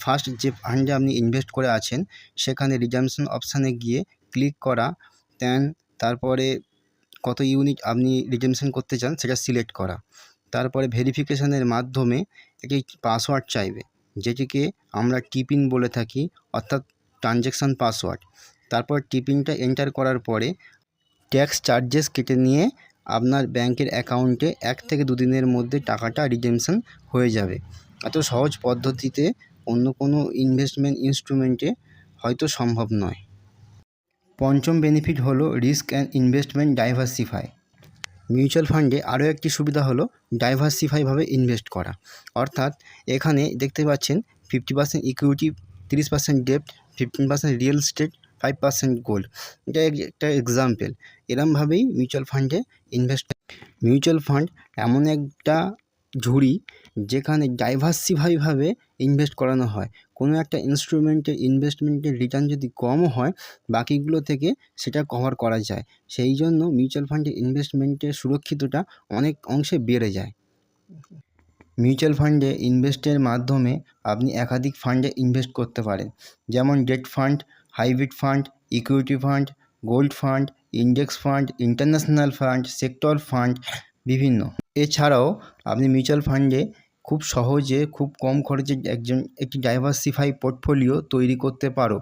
First যে ফান্ডে আপনি ইনভেস্ট করে আছেন সেখানে রিডাম্পশন অপশানে গিয়ে ক্লিক করা, দেন তারপরে কত ইউনিট আপনি রিডেমশন করতে চান সেটা সিলেক্ট করা। তারপরে ভেরিফিকেশানের মাধ্যমে একটি পাসওয়ার্ড চাইবে, যেটিকে আমরা টিপিন বলে থাকি, অর্থাৎ ট্রানজ্যাকশান পাসওয়ার্ড। তারপর টিপিনটা এন্টার করার পরে ট্যাক্স চার্জেস কেটে নিয়ে আপনার ব্যাংকের অ্যাকাউন্টে 1 থেকে 2 দিনের মধ্যে টাকাটা রিডেমশন হয়ে যাবে। এত সহজ পদ্ধতিতে অন্য কোনো ইনভেস্টমেন্ট ইনস্ট্রুমেন্টে হয়তো সম্ভব নয়। পঞ্চম বেনিফিট হলো risk and investment diversify. Mutual ফান্ডে আরও একটি সুবিধা হলো ডাইভার্সিফাইভাবে ইনভেস্ট করা, অর্থাৎ এখানে দেখতে পাচ্ছেন 50% ইকুইটি, 30% ডেপ্ট, 15% রিয়েল এস্টেট, 5% গোল্ড। এটা একটা এক্সাম্পল। এরমভাবেই মিউচুয়াল ফান্ডে মিউচুয়াল ফান্ড এমন একটা ঝুড়ি যেখানে ডাইভার্সিফাইভাবে ইনভেস্ট করানো হয়। কোনো একটা ইনভেস্টমেন্টের রিটার্ন যদি কমও হয়, বাকিগুলো থেকে সেটা কভার করা যায়। সেই জন্য মিউচুয়াল ফান্ডে ইনভেস্টমেন্টের সুরক্ষিতটা অনেক অংশে বেড়ে যায়। মিউচুয়াল ফান্ডে ইনভেস্টের মাধ্যমে আপনি একাধিক ফান্ডে ইনভেস্ট করতে পারেন, যেমন date fund, hybrid fund, equity fund, gold fund, index fund, international fund, sector fund বিভিন্ন। এছাড়াও আপনি মিউচুয়াল ফান্ডে খুব সহজে খুব কম খরচে একটি ডাইভার্সিফাই পোর্টফোলিও তৈরি করতে পারো।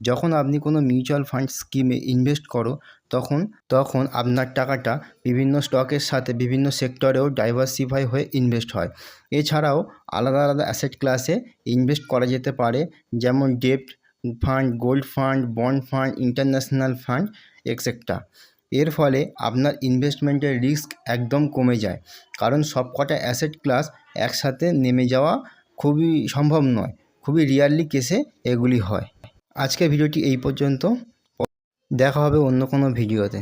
যখন আপনি কোনো মিউচুয়াল ফান্ড স্কিমে ইনভেস্ট করো তখন আপনার টাকাটা বিভিন্ন স্টকের সাথে বিভিন্ন সেক্টরেও ডাইভার্সিফাই হয়ে ইনভেস্ট হয়। এছাড়াও আলাদা আলাদা অ্যাসেট ক্লাসে ইনভেস্ট করা যেতে পারে, যেমন ডেপ্ট fund, gold fund, bond fund, international fund etcetera. এর ফলে আপনার ইনভেস্টমেন্টের রিস্ক একদম কমে যায়, কারণ সবকটা অ্যাসেট ক্লাস একসাথে নেমে যাওয়া খুবই সম্ভব নয়, খুবই রিয়ারলি কেসে এগুলি হয়। আজকের ভিডিওটি এই পর্যন্ত, দেখা হবে অন্য কোনো ভিডিওতে।